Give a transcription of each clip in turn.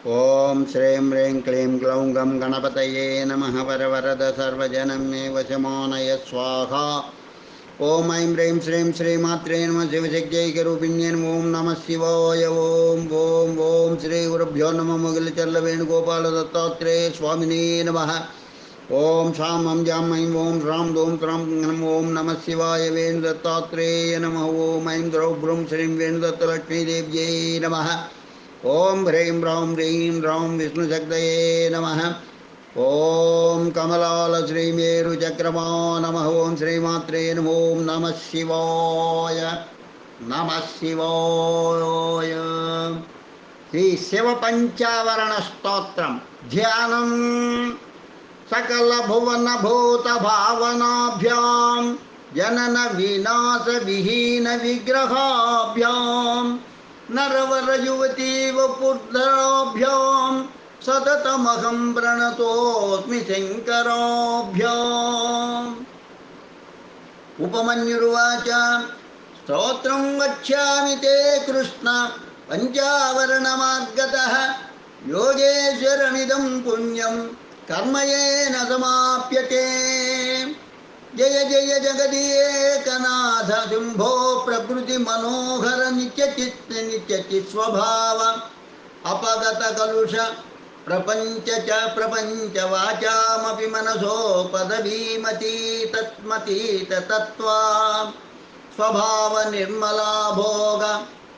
ओम श्रीं ह्रीं क्लीं ग्लौं गं गणपतये नमः। वरवरद सर्वजनं मे वशमानय स्वाहा। ओम ऐं ह्रीं श्रीं श्रीमात्रे नमः। शिवशक्त्यैकरूपिण्ये नमः। ओम नमः शिवाय। ओम ओम ओम श्री गुरुभ्यो नमः। मुगिलचल्ल वेणुगोपाल दत्तात्रेय स्वामिने नमः। ओम शां हम जां ऐं ओम ह्रां दों त्रां नम। ओम नमः शिवाय। वेणु दत्तात्रेय नमः। ओम ऐं द्रौं भ्रूं श्रीं वेणुदत्तलक्ष्मीदेव्यै नमः। ओम ह्रीं ह्रौं ह्रीं ह्रौं विष्णुशक्तये नमः। ओम कमलाल श्रीमेरुचक्रमा नमः। ओम श्रीमात्रे नमः। ओम नमः शिवाय। नमः शिवाय। श्री शिव पंचावरण स्तोत्रम ध्यानम सकल भुवन भूत भावनाभ्यां जनन विनाश विहीन विग्रहाभ्यां नरवर युवती वपुर्धराभ्यां सततमहं प्रणतोऽस्मि शङ्कराभ्याम्। उपमन्युरुवाच स्तोत्रं वक्ष्यामि ते कृष्ण पञ्चावरणमार्गतः योगेश्वरमिदं पुण्यं कर्मयेन समाप्यते। जय जय जगदीकनाथ शुम्भो प्रकृति मनोहर नित्यचित् नित्यचित् स्वभाव अपगत कलुष प्रपंच च प्रपंच वाचामपि मनसो पदवीमतीत तत्मतीत तत्त्वा स्वभाव निर्मला भोग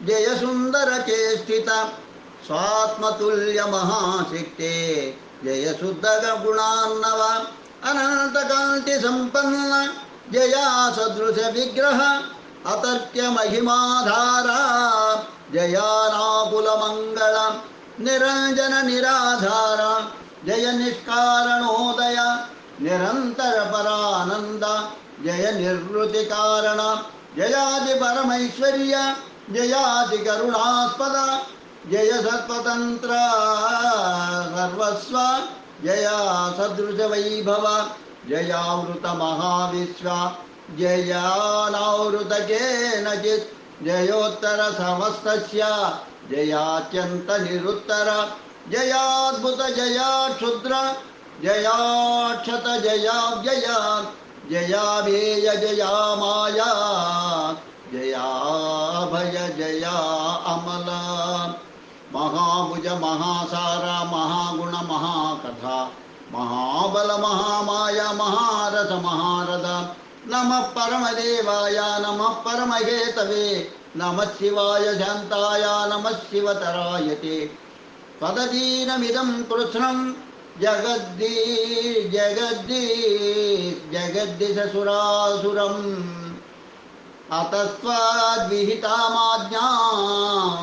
जय सुंदर चेष्टित स्वात्मतुल्य महाशक्ते जय शुद्ध गुणान्नव अनंत कांति संपन्न जया सदृश विग्रह अतर्क्य महिमाधारा जयानाकुल मंगल निरंजन निराधार जय निष्कारणोदय निरंतर परानंद जय निर्वृति कारण जयादि परमैश्वर्य जयादि करुणास्पद जय सर्वतंत्र सर्वस्व जया सदृश वैभव जयावृत महाविश्व जयानावृत केनचित् जयोत्तर समस्तस्य जयात्यंत निरुत्तर जयाद्भुत जयाक्षुद्र जयाक्षत जयाव्यय जयाभेय जया माया जयाभय जया अमल महाभुज महासारा महागुण महाकथा महाबल महामाया महारथ महारथ नमः परमदेवाय नमः परमहेतवे नमः शिवाय शान्ताय नमः शिवतराय ते पददीनमिदं कृत्स्नं जगद्दिशसुरासुरम् अतस्त्वाद्विहितामाज्ञां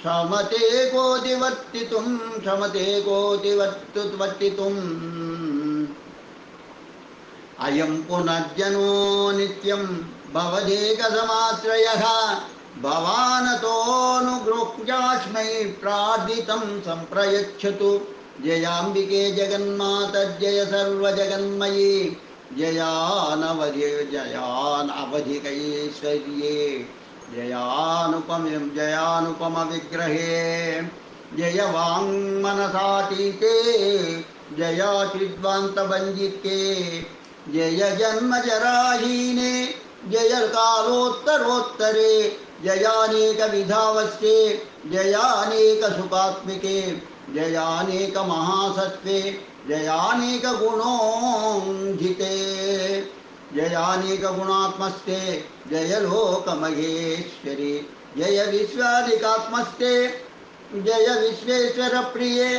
क्षमते कोटिवर्तितुम् अयं पुनर्जनो नित्यं भवदेकसमाश्रयः भवानतोऽनुगृह्यास्मै प्रार्थितं सम्प्रयच्छतु। जयाम्बिके जगन्मातर्जय सर्वजगन्मयी जयानवधिकैश्वर्ये जयानुपम विग्रहे जय वाङ्मनसातीते जयाचिद्वान्तभञ्जिके जय जन्मजराहीने जय कालोत्तरोत्तरे जयानेक विधावस्ये जयानेक सुखात्मिके जयानेक महासत्त्वे जयानेक गुणोंधिते जयानेक गुणात्मस्ते जय लोकमहेश्वरी जय विश्वाधिकात्मस्ते जय विश्वेश्वर प्रिये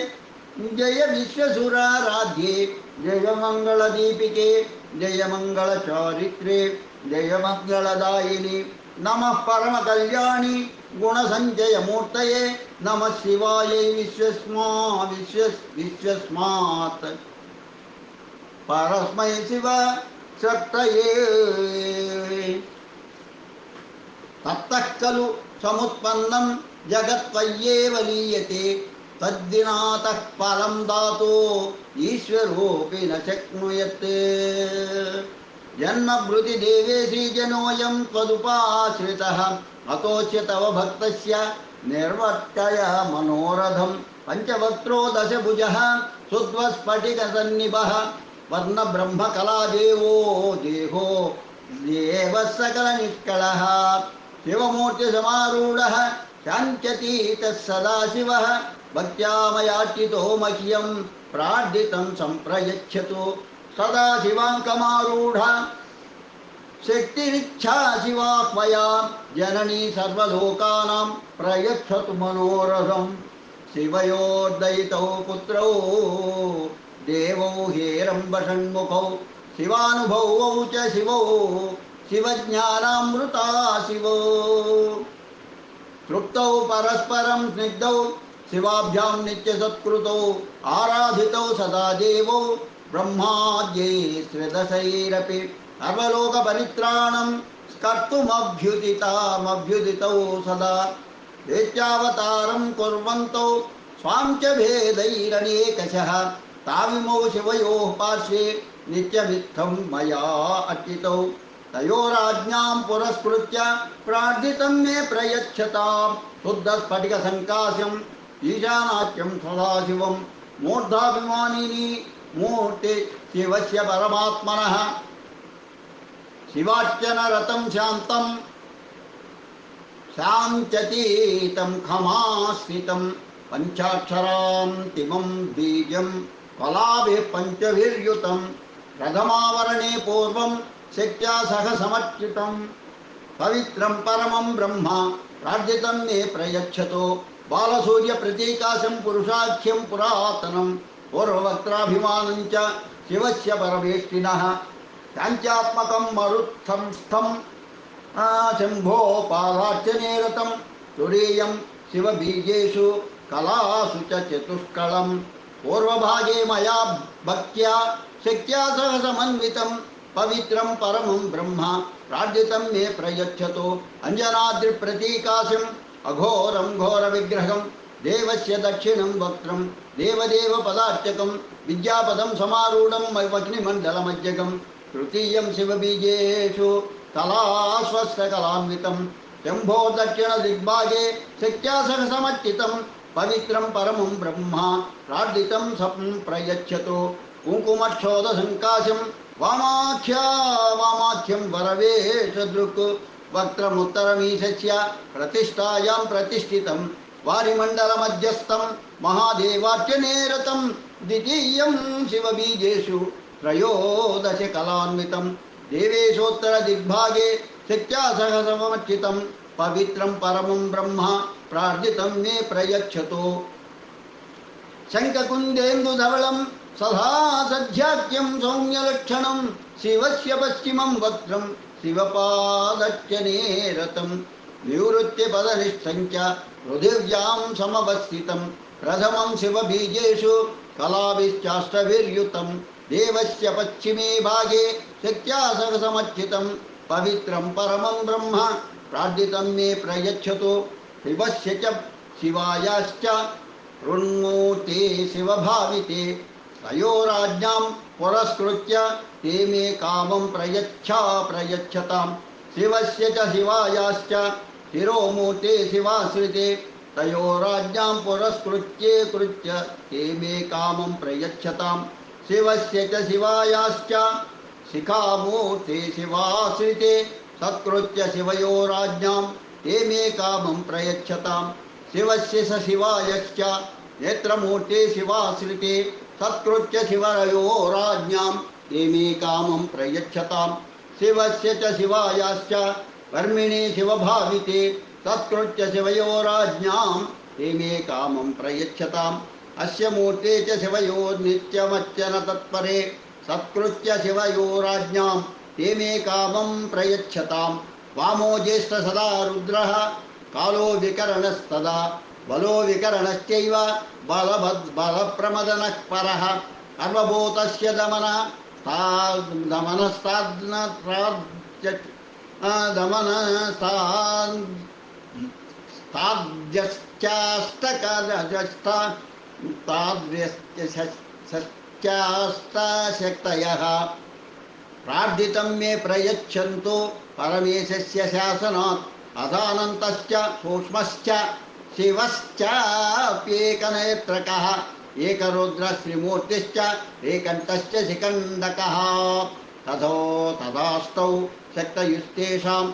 जय विश्वसुराराध्ये जय मंगलदीपिके जय मंगलचारित्रे जय मंगलदायिनी नमः परम कल्याणी गुणसंचय मूर्तये नमः शिवाय विश्वस्मात् परस्मै शिव शक्तये ततः खलु समुत्पन्नं जगत्त्वय्येव लीयते तद्दिनातः फलं दातुं ईश्वरोऽपि न शक्नुयात्। जन्मभृति देवेशी जनोऽयं त्वदुपाश्रितः अतोच्य तव भक्तस्य నిర్వర్తయ మనోరథం పంచవక్త్రో దశభుజః శుద్వస్ఫటికసన్నిభః వర్ణబ్రహ్మకళాదేవో దేహో దేవः सकलनिष्कळः शिवमूर्तिसमारूढः शान्त्यतीतः सदाशिवः भक्त्या मयार्चितो मह्यं प्रार्थितं सम्प्रयच्छतु सदाशिवाङ्कमारूढा शक्तिरिच्छा शिवाह्वया जननी सर्वलोकानां प्रयच्छतु मनोरथं शिवयोर्दयितौ पुत्रौ देवौ हेरम्बषण्मुखौ शिवानुभवौ च शिवौ शिवज्ञानामृता शिवौ तृप्तौ परस्परं स्निग्धौ शिवाभ्यां नित्यसत्कृतौ आराधितौ सदा देवौ ब्रह्माद्यै स्वेदशैरपि सर्वलोकपरित्राणं कर्तुमभ्युदितौ सदा दैत्यावतारं कुर्वन्तौ स्वां च भेदैरनेकशः ताविमौ शिवयोः पार्श्वे नित्यमित्थं मया अर्चितौ तयोराज्ञां पुरस्कृत्य प्रार्थितं मे प्रयच्छतां शुद्धस्फटिकसङ्काशम् ईशानाख्यं सदाशिवं मूर्धाभिमानिनी मूर्ति शिवस्य परमात्मनः शिवार्चनरतं शान्तं शान्त्यतीतं खमास्थितं पञ्चाक्षरान्तिमं बीजं कलाभिः पञ्चभिर्युतं प्रथमावरणे पूर्वं शक्त्या सह समर्चितं पवित्रं परमं ब्रह्म प्रार्थितं मे प्रयच्छतो बालसूर्यप्रतीकाशं पुरुषाख्यं पुरातनं पूर्ववक्त्राभिमानं च शिवस्य परमेष्टिनः शान्त्यात्मकं मरुत्थं स्थं शम्भोपालार्चनेरतं तुरीयं शिवबीजेषु कलासु च चतुष्कलं पूर्वभागे मया भक्त्या शक्त्या सह समन्वितं पवित्रं परमं ब्रह्म प्रार्थितं मे प्रयच्छतो अंजनाद्रिप्रतीकाशम् अघोरं घोरविग्रहं देवस्य दक्षिणं वक्त्रं देवदेवपदार्चकं विद्यापदं समारूढं अग्निमण्डलमज्जकं तृतीयं शिवबीजेषु कलास्वस्तकलान्वितं शम्भो दक्षिणदिग्भागे शक्त्या सह समर्चितं पवित्रं परमं ब्रह्म प्रार्थितं प्रयच्छतो कुङ्कुमक्षोदसङ्काशं वामाख्यं वरवेशदृक् वक्त्रमुत्तरमीशस्य प्रतिष्ठायां प्रतिष्ठितं वारिमण्डलमध्यस्थं महादेवार्चनेरतं द्वितीयं शिवबीजेषु त्रयोदशकलान्वितं देवेशोत्तरदिग्भागे शक्त्या सह समर्चितं पवित्रं परमं ब्रह्म प्रार्थितं मे प्रयच्छतो शङ्खकुन्देन्दुधवलं सदा सध्याख्यं सौम्यलक्षणं शिवस्य पश्चिमं वक्त्रं शिवपादर्चनेरतं निवृत्य पदनिष्ठं च पृथिव्यां समवस्थितं प्रथमं शिवबीजेषु कलाभिश्चाष्टभिर्युतं देवस्य पश्चिमे भागे शक्त्या सह समर्चितं पवित्रं परमं ब्रह्म प्रार्थितं मे प्रयच्छतो शिवस्य च शिवायाश्च ऋण्मूर्ते शिवभाविते तयोराज्ञां पुरस्कृत्य ते मे कामं प्रयच्छतां शिवस्य च शिवायाश्च शिरोमूर्ते शिवाश्रिते तयोराज्ञां पुरस्कृत्य ते मे कामं प्रयच्छतां शिवस्य च शिवायाश्च शिखामूर्ते शिवाश्रिते सत्कृत्य शिवयोराज्ञां ते मे कामं प्रयच्छतां शिवस्य स शिवायश्च नेत्रमूर्ते शिवाश्रिते सत्कृत्य शिवयोराज्ञां ते मे कामं प्रयच्छतां शिवस्य च शिवायाश्च कर्मिणे शिवभाविते तत्कृत्य शिवयोराज्ञां ते मे कामं प्रयच्छताम् अस्य मूर्ते च शिवयोर्नित्यमर्चन तत्परे सत्कृत्य शिवयोराज्ञां ते मे कामं प्रयच्छतां वामो ज्येष्ठ सदा रुद्रः कालो विकरणस्तदा बलो विकरणश्चैव बलप्रमदनः परः सर्वभूतस्य दमनस्ताद्यश्चाष्टकरजस्ताद्यश्चाष्टशक्तयः प्रार्थितं मे प्रयच्छन्तु परमेशस्य शासनात् अदानन्तश्च सूक्ष्मश्च शिवश्चाप्येकनेत्रकः एकरुद्रश्रीमूर्तिश्च एकण्ठश्च शिखण्डकः तथास्तौ शक्तयुस्तेषां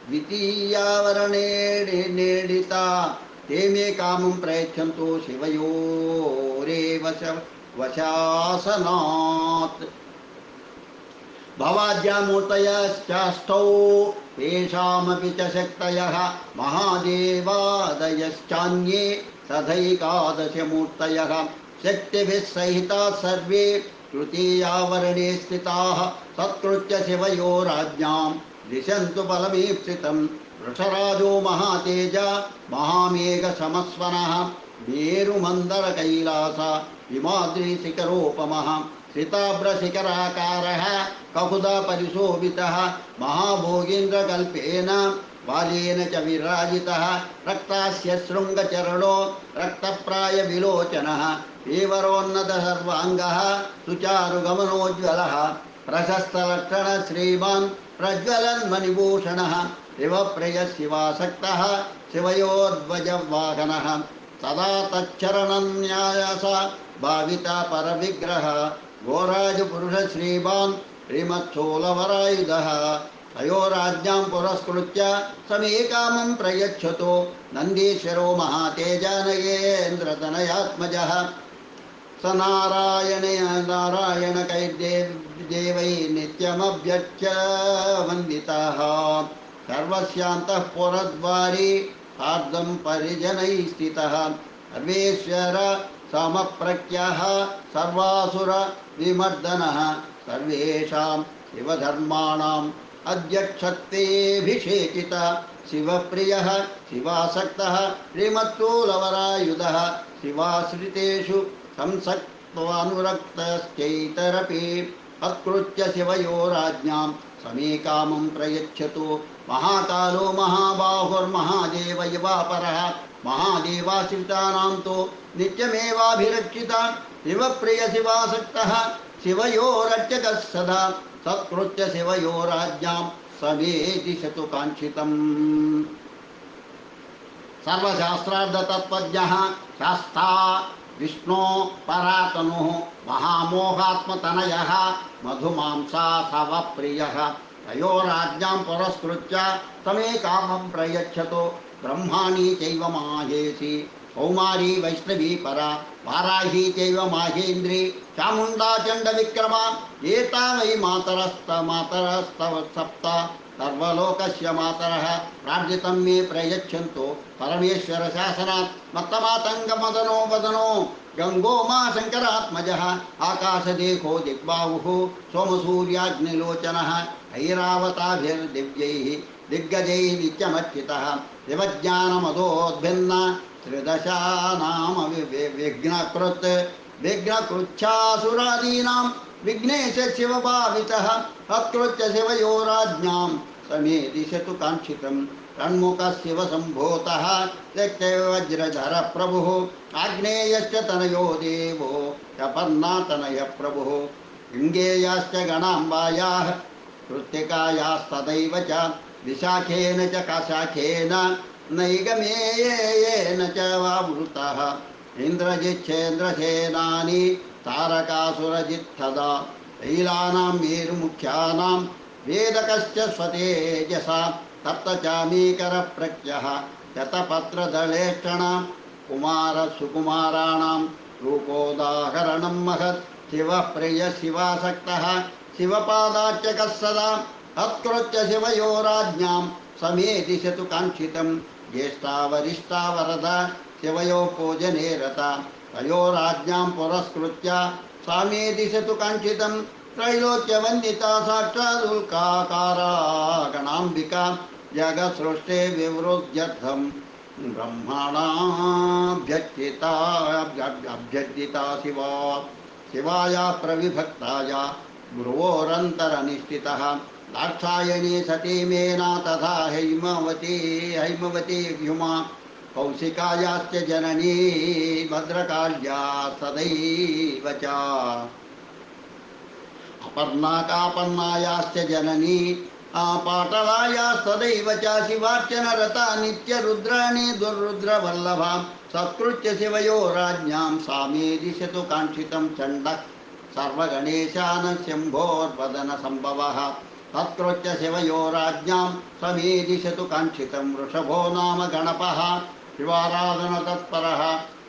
द्वितीयावरणे नेडिता ते मे कामं प्रयच्छन्तु शिवयोरेव वशासनात् भवाद्यमूर्तयश्चाष्टौ तेषामपि च शक्तयः महादेवादयश्चान्ये तथैकादशमूर्तयः शक्तिभिः सहिताः सर्वे तृतीयावरणे स्थिताः सत्कृत्य शिवयो राज्ञां दिशन्तु बलमीप्सितं वृषराजो महातेज महामेघसमस्वनः मेरुमन्दरकैलास हिमाद्रिशिखरोपमः सिताभ्रशिखराकारः ककुदपरिशोभितः महाभोगीन्द्रकल्पेन बालेन च विराजितः रक्तास्य शृङ्गचरणो रक्तप्रायविलोचनः पीवरोन्नतसर्वाङ्गः सुचारुगमनोज्ज्वलः प्रशस्तलक्षणः श्रीमान् प्रज्वलन्मणिभूषणः शिवप्रियशिवासक्तः शिवयोर्ध्वजवाहनः सदा तच्चरणन्यास भाविता परविग्रह घोराजपुरुष श्रीमान् श्रीमत्सोलवरायुधः अयोराज्ञां पुरस्कृत्य समे कामं प्रयच्छतो नन्दीश्वरो महातेजानयेन्द्रतनयात्मजः स नारायणकैर्देवै नित्यमभ्यर्च्य वन्दितः सर्वस्यान्तः पुरद्वारी सार्धं परिजनैः स्थितः सर्वेश्वर समप्रज्ञः सर्वासुर विमर्दनः सर्वेषां शिवधर्माणाम् अध्यक्षत्वेऽभिषेचितः शिवप्रियः शिवासक्तः श्रीमत्सोलवरायुधः शिवाश्रितेषु संसक्त्वानुरक्तश्चैतरपि अत्कृत्य शिवयो राज्ञां समे कामं प्रयच्छतु महाकालो महाबाहुर्महादेव युवापरः महादेवाश्रितानां तु नित्यमेवाभिरक्षिता शिवप्रिय शिवासक्तः शिवयो रक्षकः सदा सत्कृत्य शिवयो राज्ञां समे दिशतु काङ्क्षितम् सर्वशास्त्रार्थतत्त्वज्ञः शास्ता विष्णो परातनुः महामोहात्मतनयः मधुमांसा सवप्रियः तयोराज्ञां पुरस्कृत्य समे कामं प्रयच्छतो ब्रह्माणी चैव माहेशी कौमारी वैष्णवी परा वाराही चैव माहेन्द्री चामुण्डा चण्डविक्रमा एता वै मातरस्तव सप्त सर्वलोकस्य मातरः प्रार्थितं मे प्रयच्छन्तु परमेश्वर शासनात् मत्तमातङ्गमदनो वदनो गङ्गो मा शङ्करात्मजः आकाशदेहो दिग्बाहुः सोमसूर्याग्निलोचनः ऐरावताभिर्दिव्यैः दिग्गजैः नित्यमर्चितः दिवज्ञानमदोद्भिन्न त्रिदशानाम विघ्नकृच्छासुरादीनां विघ्नेश शिवभावितः अत्कृत्य शिवयो राज्ञां समे दिशतु काङ्क्षितं षण्मुखः शिवसम्भूतः त्यक्तैव वज्रधर प्रभुः आग्नेयश्च तनयो देवो प्रपन्नातनयः प्रभुः लिङ्गेयाश्च गणाम्बायाः कृत्तिकायास्तदैव च विशाखेन च कशाखेन नैगमेयेन च वावृतः इन्द्रजिच्छेन्द्रसेनानि तारकासुरजित्थदा तैलानां मेरुमुख्यानां वेदकश्च स्वतेजसा तप्तचामीकरप्रज्ञः शतपत्रदलेक्षण कुमारसुकुमाराणां रूपोदाहरणं महत् शिवप्रिय शिवासक्तः शिवपादार्चकः सदा तत्कृत्य शिवयो राज्ञां समे दिशतु काङ्क्षितं ज्येष्ठा वरिष्ठा वरदा शिवयो पूजने रता तयोराज्ञां पुरस्कृत्य सामे दिशतु काङ्क्षितं त्रैलोक्यवन्दिता साक्षादुल्काकारा गणाम्बिका जगत्सृष्टे विवृद्ध्यर्थं ब्रह्मणाभ्यर्चिता शिवा शिवाया प्रविभक्ताया भ्रुवोरन्तरनिष्ठितः दाक्षायणी सती मेना तथा हैमवती व्युमा कौशिकायाश्च जननी भद्रकाल्या सदैव च अपर्णाकापर्णायाश्च जननी पाटलायास्तदैव च शिवार्चनरता नित्यरुद्राणि दुर्रुद्रवल्लभा सत्कृत्य शिवयो राज्ञां सा मे दिशतु काङ्क्षितं चण्डः सर्वगणेशान् शम्भोर्वदनसम्भवः तत्कृत्य शिवयो राज्ञां स मे दिशतु काङ्क्षितं वृषभो नाम गणपः शिवाराधनतत्परः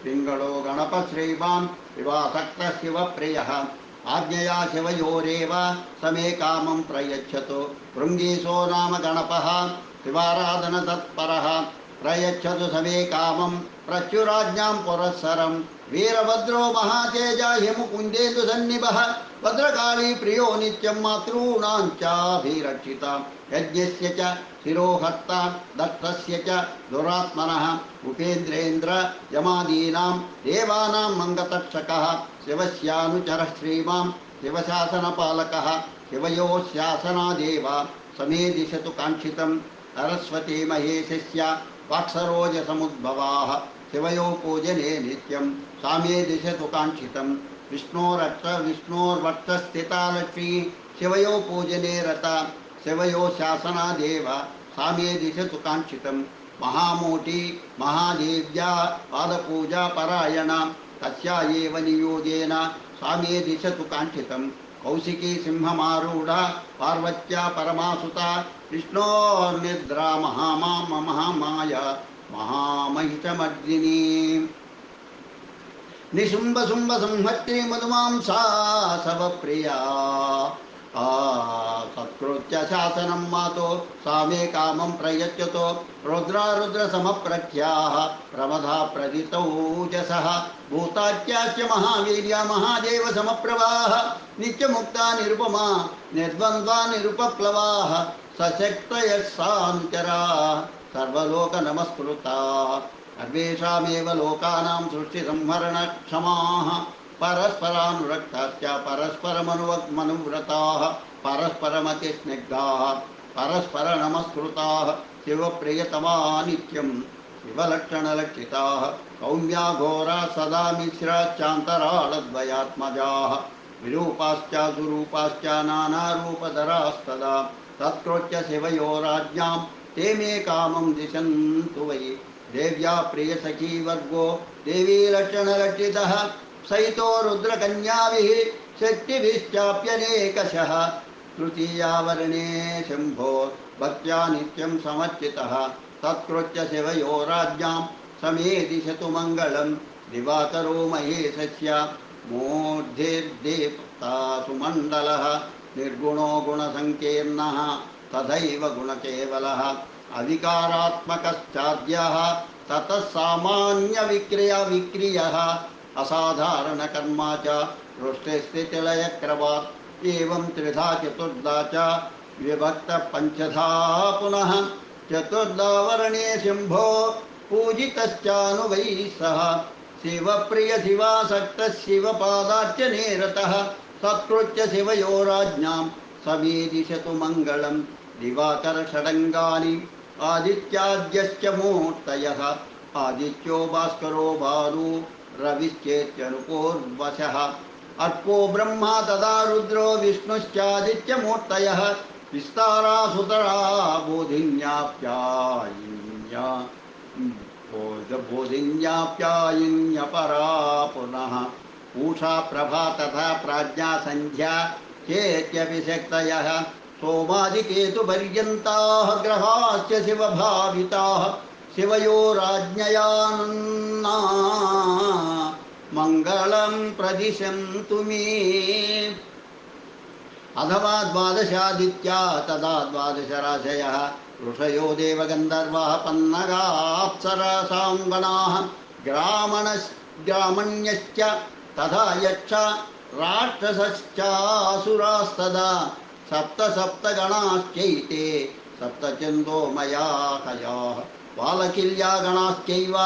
पिङ्गळो गणपश्रीवान् शिवासक्तः शिवप्रियः आज्ञया शिवयोरेव स मे कामं प्रयच्छतु भृङ्गीशो नाम गणपः शिवाराधनतत्परः प्रयच्छतु स मे कामं प्रत्युराज्ञां पुरःसरं वीरभद्रो महातेजा हिमुकुन्देन्दुसन्निभः भद्रकाली प्रियो नित्यं मातॄणां चाभिरक्षिता यज्ञस्य च शिरोहर्ता दत्तस्य च दुरात्मनः उपेन्द्रेन्द्र यमादीनां देवानां मङ्गतक्षकः शिवस्यानुचरः श्रीमां शिवशासनपालकः शिवयो शासनादेव समे दिशतु काङ्क्षितं सरस्वती महेशस्य वाक्सरोजसमुद्भवाः शिवयो पूजने नित्यं सा मे दिशतु काङ्क्षितं विष्णोर्वक्षस्थिता लक्ष्मी शिवयो पूजने रता शिवयो शासनादेव सा मे दिशतु काङ्क्षितं महामूर्ति महादेव्या पादपूजा परायणा तस्या एव नियोगेन सा मे दिशतु काङ्क्षितं कौशिकी सिंहमारूढा पार्वत्या परमासुता विष्णोर्निद्रा महामाया महामहितमर्दिनी निशुम्भ शुम्भ संहत्रि मधुमांसा सवप्रिया सत्कृत्य शासनं मातो सा मे कामं प्रयच्छतो रुद्रारुद्रसमप्रख्याः प्रमदा प्रदितौजसः भूतात्याश्च महावीर्या महादेव समप्रभाः नित्यमुक्ता निरुपमा निर्द्वन्द्वा निरुपप्लवाः सशक्तयः सानुचराः सर्वलोकनमस्कृताः सर्वेषामेव लोकानां सृष्टिसंहरणक्षमाः परस्परानुरक्ताश्च परस्परमनुव्रताः परस्परमतिस्निग्धाः परस्परनमस्कृताः शिवप्रियतमा नित्यं शिवलक्षणलक्षिताः सौम्या घोरा सदा मिश्राश्चान्तराळद्वयात्मजाः विरूपाश्च सुरूपाश्च नानारूपधरास्तदा तत्कृत्य शिवयो राज्ञां ते मे कामं दिशन्तु वै देव्या प्रियसखी वर्गो देवी लक्षणलक्षितः सहितो रुद्रकन्याभिः शक्तिभिश्चाप्यनेकशः तृतीयावर्णे शम्भो भक्त्या नित्यं समर्चितः तत्कृत्य शिवयो राज्ञां समे दिशतु मङ्गलं दिवाकरो महेशस्य मूर्धिर्देवता सुमण्डलः निर्गुणो गुणसङ्कीर्णः तथैव गुणकेवलः अधिकारात्मकश्चाद्यः ततः सामान्यविक्रियः असाधारणकर्मा च सृष्टिस्थितिलयक्रमात् एवं त्रिधा चतुर्धा च विभक्तः पञ्चधा पुनः चतुर्धा वर्णे शम्भो पूजितश्चानुवैः सह शिवप्रियशिवासक्तः शिवपादार्चने रतः सत्कृत्य शिवयो राज्ञां समे दिशतु मङ्गलं दिवाकरषडङ्गानि आदित्याद्यश्च मूर्तयः आदित्यो भास्करो भानु रविश्चेत्यनुपूर्वशः अर्को ब्रह्मा तदा रुद्रो विष्णुश्चादित्यमूर्तयः विस्तारा सुतरा बोधिन्याप्यायिन्यपरा पुनः पूषा प्रभा तथा प्राज्ञा सन्ध्या चेत्यभिषक्तयः सोमादिकेतुपर्यन्ताः ग्रहाश्च शिवभाविताः शिवयो राज्ञयान्ना मङ्गलं प्रदिशन्तु मे अथवा द्वादशादित्या तदा द्वादशराशयः ऋषयो देवगन्धर्वाः पन्नगाप्सरसाङ्गणाः ग्रामण्यश्च तथा यक्ष राक्षसश्चासुरास्तदा सप्तगणाश्चैते सप्तचन्दोमयाहयाः बालकिल्या गणाश्चैव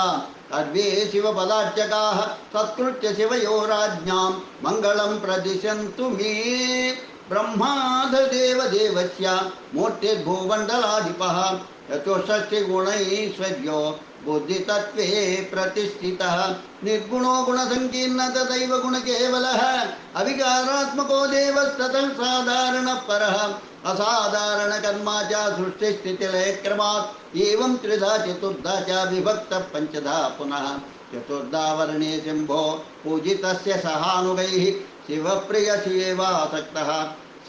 सर्वे शिवपदार्चकाः तत्कृत्य शिवयो राज्ञां मङ्गलं प्रदिशन्तु मे ब्रह्माधदेवदेवस्य मूर्तिर्भूमण्डलाधिपः चतुष्षष्टिगुणैश्वर्यो बुद्धितत्त्वे प्रतिष्ठितः निर्गुणो गुणसङ्कीर्णः तथैव गुणकेवलः अविकारात्मको देवस्ततः साधारणः परः असाधारणकर्मा च सृष्टिस्थितिलयक्रमात् एवं त्रिधा चतुर्धा च विभक्तः पञ्चधा पुनः चतुर्धा वर्णे शम्भो पूजितस्य सहानुगैः शिवप्रियशिवेवासक्तः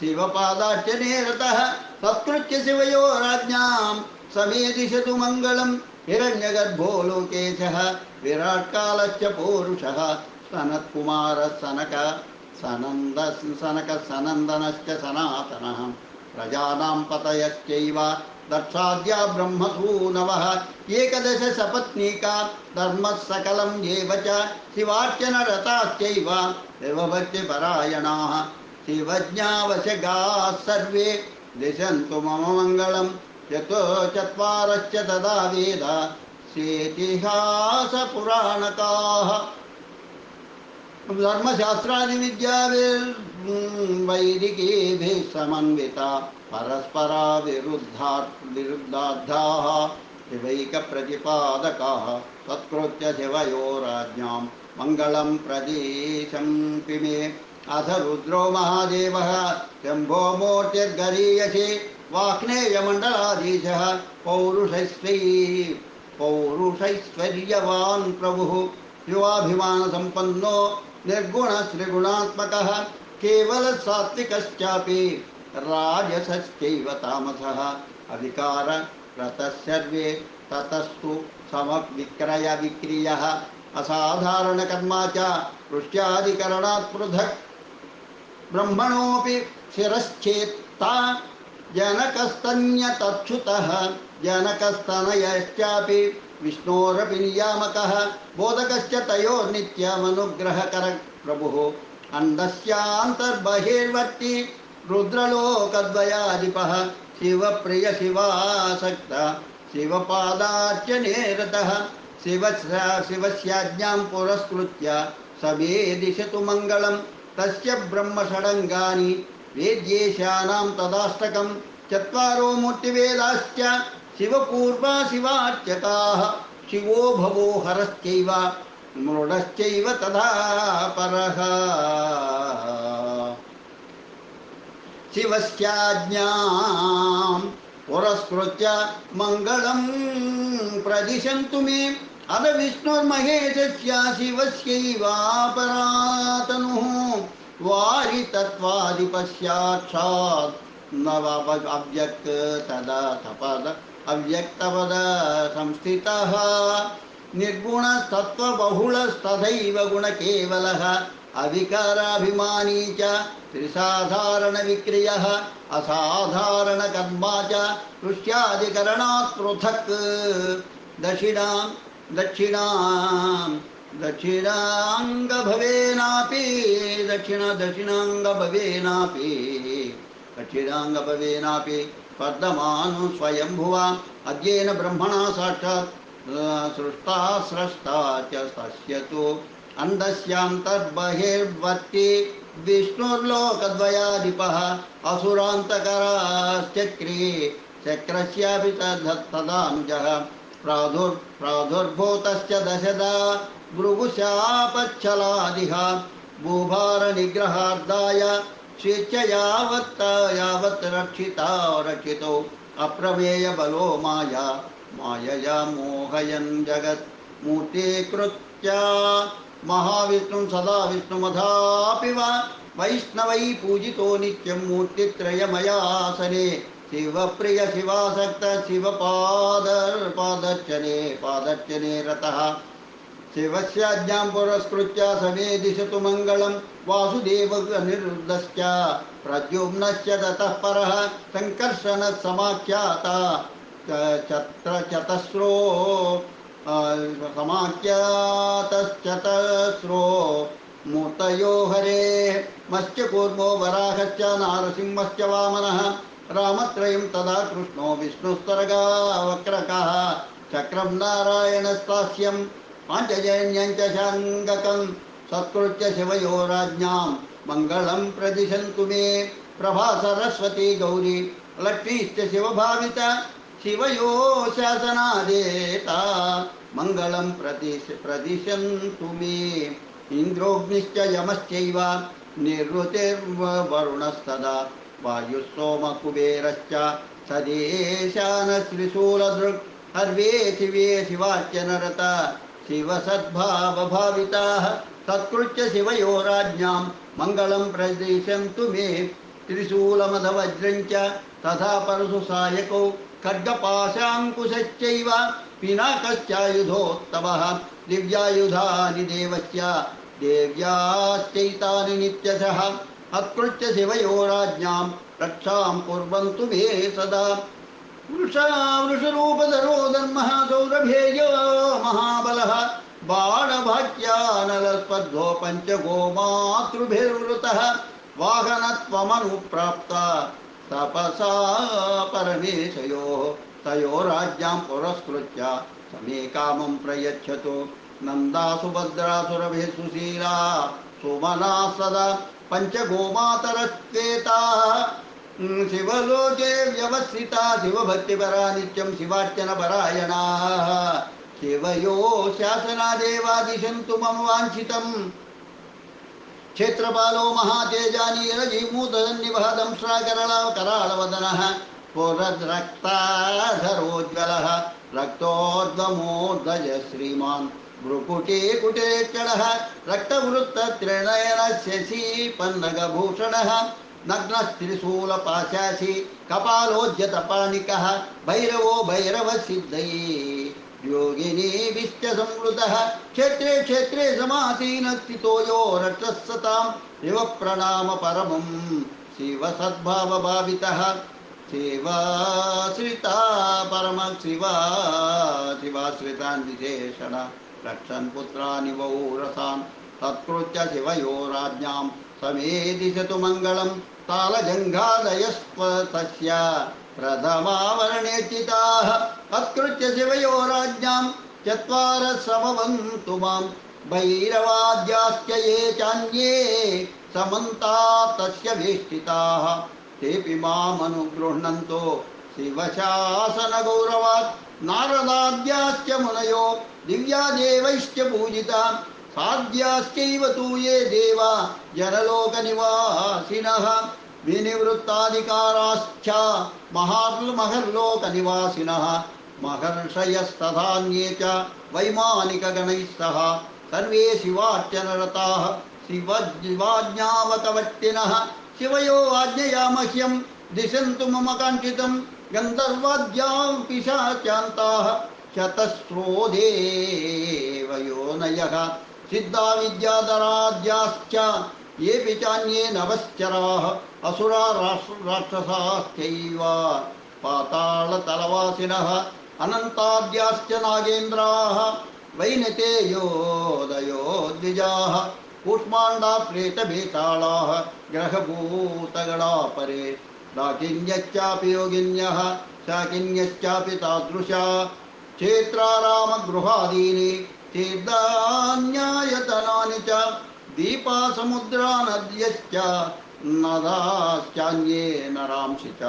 शिवपादार्चने रतः सत्कृत्य शिवयो राज्ञां समेदिशतु मङ्गलं हिरण्यगर्भो लोकेशः विराट्कालश्च पौरुषः सनत्कुमारः सनन्दनश्च सनातनः प्रजानां पतयश्चैव दक्षाद्या ब्रह्मसूनवः एकदश सपत्नीका धर्मः सकलं एव च शिवार्चनरताश्चैव देवभक्तिपरायणाः शिवज्ञावशगाः सर्वे दिशन्तु मम मङ्गलं चत्वारश्च तदा वेद सेतिहासपुराणकाः धर्मशास्त्रादि विद्यावैदिकीभिः समन्विता परस्परा विरुद्धार्थाः शिवैकप्रतिपादकाः तत्कृत्य शिवयो राज्ञां मङ्गलं प्रदिशन्ति मे अथ रुद्रो महादेवः शम्भो मूर्तिर्गरीयसे वाक्नेयमण्डलाधीशः पौरुषैश्वर्यवान् प्रभुः युवाभिमानसम्पन्नो निर्गुणश्रीगुणात्मकः केवलसात्विकश्चापि राजसश्चैव तामसः अविकाररतः सर्वे ततस्तु समविक्रयविक्रियः असाधारणकर्मा च पृष्ट्यादिकरणात् पृथक् ब्रह्मणोऽपि शिरश्चेत्ता जनकस्तन्यतच्छुतः जनकस्तनयश्चापि विष्णोरपि नियामकः बोधकश्च तयोर्नित्यमनुग्रहकरः प्रभुः अण्डस्यान्तर्बहिर्वर्ती रुद्रलोकद्वयाधिपः शिवप्रियशिवासक्त शिवपादार्चने रतः शिवस्याज्ञां पुरस्कृत्य समेदिशतु मङ्गलं तस्य ब्रह्मषडङ्गानि वेद्येशानां तदाष्टकं चत्वारो मूर्तिवेदाश्च शिवपूर्वा शिवार्चकाः शिवो भवो हरश्चैव मृडश्चैव तथा परः शिवस्याज्ञां पुरस्कृत्य मङ्गलं प्रदिशन्तु मे अद विष्णुर्महेशस्य शिवस्यैवापरातनुः वारि तत्त्वादिपश्चाक्षात् अव्यक्तपद संस्थितः निर्गुणस्तत्त्वबहुलस्तथैव गुणकेवलः अविकाराभिमानी च त्रिसाधारणविक्रियः असाधारणकर्मा च दृश्यादिकरणात् पृथक् दक्षिणाङ्गभवेनापि वर्धमानो स्वयंभुवा अद्येन ब्रह्मणा साक्षात् सृष्टा स्रष्टा च तस्य तु अण्डस्यान्तर्बहिर्वर्ती विष्णुर्लोकद्वयाधिपः असुरान्तकराश्चक्रे चक्रस्यापि तदानुजः प्रादुर्भूतश्च दशदा भृगुशापच्छलादिह भूभारनिग्रहार्धाय स्वेच्छयावत् रक्षितो अप्रमेयबलो मायया मोहयन् जगत् मूर्तीकृत्य महाविष्णुं सदा विष्णुमथापि वा वैष्णवै पूजितो नित्यं मूर्तित्रयमयासने शिवप्रियशिवासक्त शिवपादर्चने रतः शिवस्याज्ञां पुरस्कृत्य समेदिशतु मङ्गलं वासुदेवनिरुद्धश्च प्रद्युम्नश्च ततः परः सङ्कर्षणः समाख्याता चतस्रो समाख्यातश्चतस्रो मूर्तयो हरे मत्स्यकूर्मो वराहश्च नारसिंहश्च वामनः रामत्रयं तदा कृष्णो विष्णुस्तरगावक्रकः चक्रं नारायणस्तास्यं पाञ्चजन्यं च शाङ्गकं सत्कृत्य शिवयो राज्ञां मङ्गलं प्रदिशन्तु मे ప్రభా సరస్వతి గౌరీ లక్ష్మీశ్చ శివభావిత శివయో శాసనాదేత మంగళం ప్రదిశంతు మే ఇంద్రోగ్నిశ్చ యమశ్చైవ నిర్వృతిర్వరుణస్తదా వాయుస్సోమ కుబేరశ్చ సదేశానశ్రీశూలదృక్ సర్వే శివే శివార్చనరత శివసద్భావభావితాః సత్కృత్య శివయోరాజ్ఞాం మంగళం ప్రదిశంతు మే త్రిశూలమధవజ్రం చ తథా పరశు సాయకౌ ఖడ్గపాశాంకుశశ్చైవ పినాకశ్చాయుధోత్తమః దివ్యాయుధాని దేవస్య దేవ్యాశ్చైతాని నిత్యశః అత్కృత్య శివయోరాజ్ఞాం రక్షాం కుర్వంతు మే సదా వృషరూపధరో ధర్మః సౌరభేయో మహాబలః బాణభాక్యానలస్పర్ధో పంచగోమాతృభిర్వృతః వాహనత్వమనుప్రాప్త తపసా పరమేశయోః తయోరాజ్ఞాం పురస్కృత్య సమే కామం ప్రయచ్చతు నందా సుభద్రాసురభిः సుశీలా సుమనా సదా పంచగోమాతరశ్వేతాः శివలోకే వ్యవస్థితా శివభక్తిపరా నిత్యం శివార్చన పరాయణాః శివయో శాసనాదేవాదిశంతు మమ వాంఛితం క్షేత్రపాలో మహాతేజానీరజీమూతదన్నిభः దంశ్రాకరాళవదనः పురద్రక్తాధరోజ్వలः రక్తోద్గమోర్ధజ శ్రీమాన్ భ్రుకుటే కుటేచ్చడः రక్తవృత్తత్రినయన శశీపన్నగభూషణः నగ్నస్త్రిశూలపాశాసి కపాలోజ్యతపానికः భైరవో భైరవసిద్ధై యోగినీభిశ్చ సంవృతः క్షేత్రే క్షేత్రే సమాసీన స్థితో యో రక్షः సతాం శివ ప్రణామ పరమం శివ సద్భావభావితः శివాశ్రితా పరమ శివాశ్రితాన్ విశేషణ రక్షన్ పుత్రాని వౌరసాన్ తత్కృత్య శివయోరాజ్ఞాం సమే దిశతు మంగళం తాళజంఘాదయస్పతస్య ప్రథమావరణేచితాః అత్కృత్య శివయోరాజ్ఞాం చత్వారः సమవంతు మాం భైరవాద్యాశ్చ ఏ చాన్యే సమంతాత్ తస్య వేష్టితాః తేపి మామనుగృహ్ణంతో శివశాసనగౌరవాత్ నారదాద్యాశ్చ మునయో దివ్యాదేవైశ్చ పూజితా సాధ్యాశ్చైవ తు ఏ దేవా జనలోకనివాసినః వినివృత్తాధికారాశ్చ మహర్లోకనివాసినः మహర్షయస్తథాన్యే చ వైమానికగణైः సహ సర్వే శివార్చనరతాः శివాజ్ఞావతవర్తినः శివయో ఆజ్ఞయా మహ్యం దిశन्तు మమ కాంక్షితం గంధర్వాద్యాం పిశాచాంతాః శతస్రో దేవయోనయః సిద్ధా విద్యాధరాద్యాశ్చ ఏపి చాన్యే నవశ్చరాः అసురా రాక్షసాశ్చైవ పాతాళతలవాసినः అనంతాద్యాశ్చ నాగేంద్రాः వైనతేయోదయో ద్విజాः కూష్మాండా ప్రేతభేతాళాः గ్రహభూతగణా పరే దాకిన్యశ్చాపి యోగిన్యः శాకిన్యశ్చాపి తాదృశా క్షేత్రారామగృహాదీని తీర్థాన్యాయతనాని చ దీపా సముద్రా నద్యశ్చ నదాశ్చాన్యే నరాంసి చ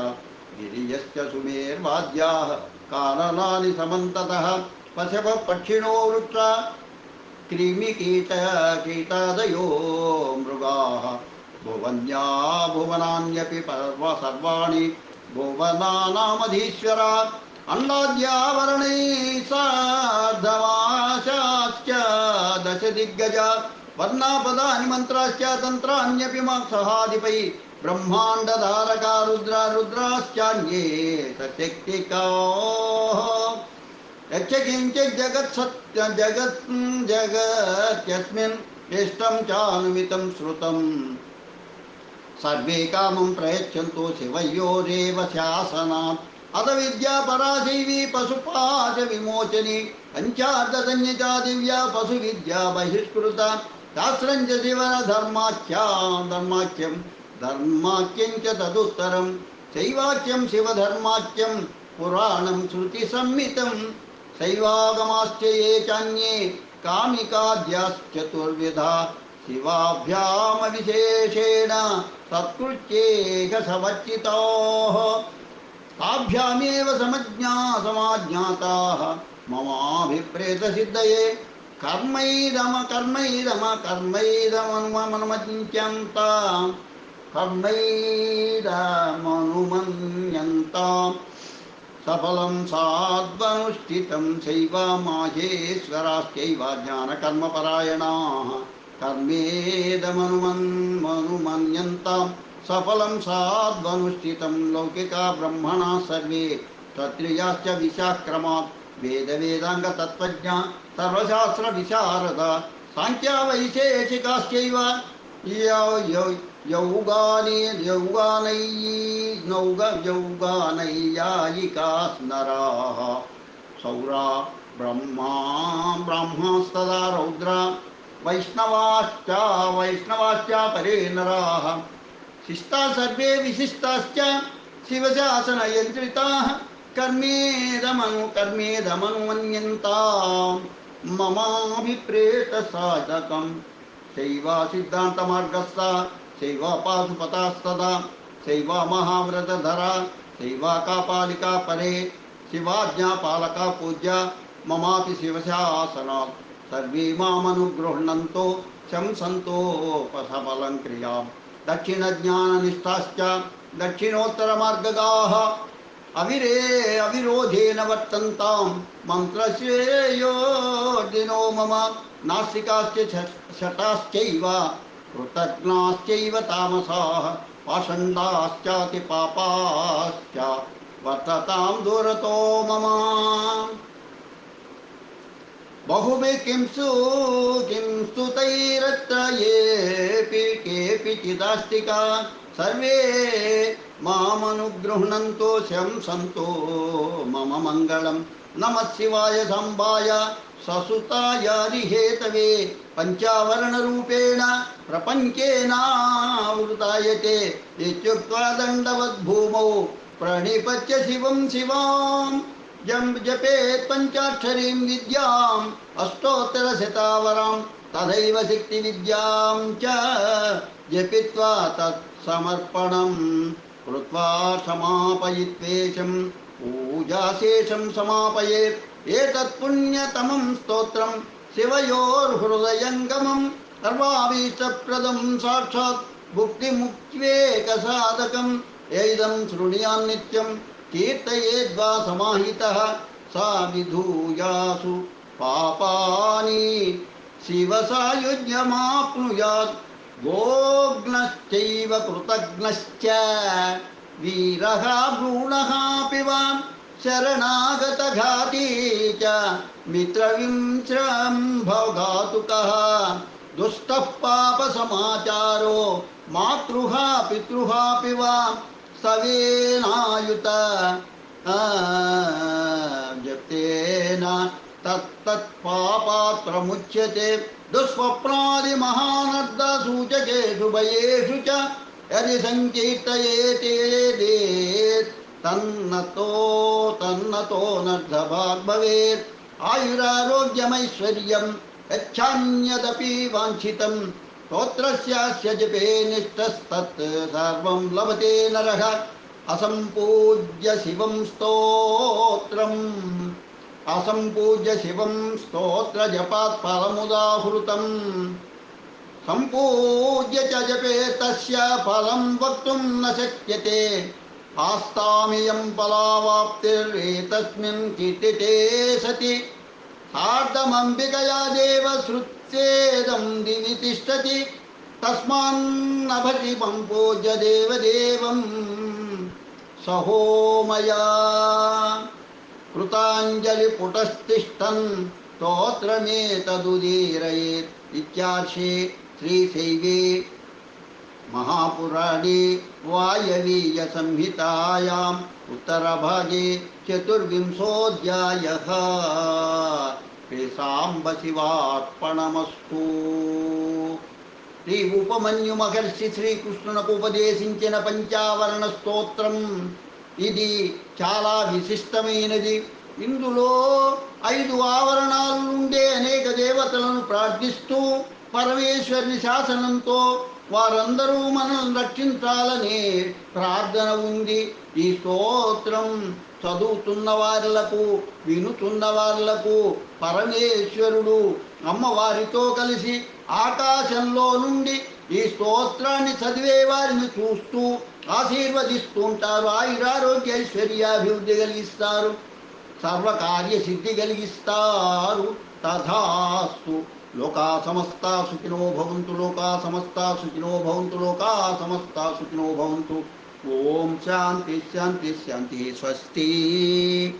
గిరియశ్చ సుమేర్వాద్యాః కాననాని సమంతతః పశవ పక్షిణో వృక్ష క్రిమికీటాదయో మృగాः భువన్యా భువనాన్యపి సర్వాణి భువనానామధీశ్వరా అండాద్యావరణై సార్ధమాశాశ్చ దశ దిగ్గజ వర్ణాపదాని మంత్రాశ్చ తంత్రాన్యపి సహాదిపై బ్రహ్మాండధారకా రుద్రాశ్చాన్యే సశక్తికాః యచ్చకించిత్ జగత్యస్మిన్ ఇష్టం చానుమితం శ్రుతం సర్వే కామం ప్రయచ్చంతు శివయోరేవ శాసనాత్ అత విద్యా పరాశైవీ పశుపాశ విమోచని పంచార్ధన్యచా దివ్యా పశు విద్యా బహిష్కృత శాస్త్రం చ శివన ధర్మాఖ్యం చ తదుత్తరం శైవాఖ్యం శివధర్మాఖ్యం పురాణం శృతి సంహితం శైవాగమాశ్చ ఏ చాన్యే కామికాద్యాశ్చతుర్విధా శివాభ్యామవిశేషేణ సత్కృత్యేక సమర్చితాః తాభ్యామేవ సమాజ్ఞాతాః మమాభిప్రేతసిద్ధయే కర్మైదమనుమన్యంతాం కర్మైదమనుమన్యంతాం సఫలం సాధ్వనుష్ఠితం చైవ మాహేశ్వరాశ్చైవ జ్ఞానకర్మపరాయణాః కర్మేదమనుమన్యంతాం సఫలం సాధ్వనుష్ఠితం లౌకికా బ్రహ్మణా సర్వే క్షత్రియాశ్చ విశాక్రమాత్ వేదాంగతత్వజ్ఞ సర్వశాస్త్ర విశారద సాంఖ్యా వైశేషికాశ్చైవ యౌగానైయాయికాస్నరాః సౌరా బ్రహ్మాస్తదా రౌద్రా వైష్ణవాశ్చ పరే నరాః శిష్టా సర్వే విశిష్టాశ్చ శివశాసనయంత్రితాః కర్మేదమనుమన్యంతాం మమాభిప్రేత సాధకం శైవ సిద్ధాంతమార్గస్థ శైవ పాశుపతాస్తదా శైవ మహావ్రతధరా శైవ కాపాలికా పరే శివాజ్ఞాపాలకా పూజ్య మమాపి శివశాసనాత్ సర్వే మామనుగృహ్ణంతో శంసంతోపసఫలం క్రియాం దక్షిణజ్ఞాననిష్టాశ్చ దక్షిణోత్తరమార్గగాః అవిరోధేన వర్తంతాం మంత్రశ్రేయోర్దినో మమ నాస్తికాశ్చ శటాశ్చైవ కృతజ్ఞాశ్చైవ తామసాః పాషండాశ్చాతి పాపాశ్చ వర్తతాం దూరతో మమ బహుభి కింస్తు తైరత్ర ఏపి కేపి చిదాస్తికా సర్వే మామనుగృహ్ణంతో శంసంతో మమ మంగళం నమః శివాయ సంభాయ ససుతాయాదిహేతవే పంచావరణరూపేణ ప్రపంచేనావృతాయతే ఇత్యుక్త్వా దండవద్భూమౌ ప్రణిపత్య శివం శివాం జపేత్ పంచాక్షరీం విద్యాం అష్టోత్తరశతావరాం తథైవ శక్తి విద్యాం చ జపిత్వా తత్సమర్పణం కృత్వా సమాపయిత్వేషం పూజాశేషం సమాపయేత్ ఏతత్ పుణ్యతమం స్తోత్రం శివయోర్హృదయంగమం సర్వాభీష్టప్రదం సాక్షాత్ భుక్తిముక్త్యేక సాధకం ఏదం శృణుయాన్నిత్యం కీర్తయేద్వా సమాహితః సా విధూయాసు పాపాని శివసాయుజ్యమాప్నుయాత్ గోగ్నశ్చైవ కృతజ్ఞశ్చ వీరః భ్రూణः పివా శరణాగతఘాతీ చ మిత్రవింశ్రం భవఘాతుకः దుష్టః పాపసమాచారో మాతృః పితృః పివా సవేనాయుత జప్తేన తత్తత్పాపాత్ ప్రముచ్యతే దుస్వప్నాది మహానర్ద సూచకేషు భయేషు చ యది సంకీర్తయేతేదేత్ తన్నతో నర్ధభాగ్ భవేత్ ఆయురారోగ్యమైశ్వర్యం యచ్ఛాన్యదపి వాంఛితం స్తోత్రస్యాస్య జపే నిష్టస్తత్ సర్వం లభతే నరః అసంపూజ్య శివం స్తోత్ర జపాత్ ఫలముదాహృతం సంపూజ్య చ జపే తస్య ఫలం వక్తుం న శక్యతే ఆస్తామియం ఫలావాప్తిరేతస్మిన్ కీర్తితే సతి సార్ధమంబికయా దేవ శ్రుత్సేదం దివి తిష్టతి తస్మాన్నభతి సంపూజ్య దేవదేవం సహోమయా కృతాంజలి పుటస్థిష్టన్ స్తోత్రమేతదుదీరయేత్ ఇత్యార్షే శ్రీశైవే మహాపురాణే వాయవీయ సంహితాయాం ఉత్తరభాగే చతుర్వింశోऽధ్యాయः సాంబ శివార్పణమస్తు. శ్రీ ఉపమన్యు మహర్షి శ్రీకృష్ణునకు ఉపదేశించిన పంచావరణ స్తోత్రం ఇది చాలా విశిష్టమైనది. ఇందులో 5 ఆవరణాలు ఉండే అనేక దేవతలను ప్రార్థిస్తూ పరమేశ్వరుని శాసనంతో వారందరూ మనల్ని రక్షించాలనే ప్రార్థన ఉంది. ఈ స్తోత్రం చదువుతున్న వాళ్లకు, వినుతున్న వాళ్లకు పరమేశ్వరుడు అమ్మవారితో కలిసి ఆకాశంలో నుండి ఈ స్తోత్రాన్ని చదివే వారిని చూస్తూ ఆశీర్వదిస్తూ ఉంటారు. ఆయురారోగ్య ఐశ్వర్యాభివృద్ధి కలిగిస్తారు, సర్వకార్య సిద్ధి కలిగిస్తారు. తథాస్తు. లోకా సమస్తా సుఖినో భవంతు, లోకా సమస్తా సుఖినో భవంతు, లోకా సమస్తా సుఖినో భవంతు. ఓం శాంతి శాంతి శాంతి. స్వస్తి.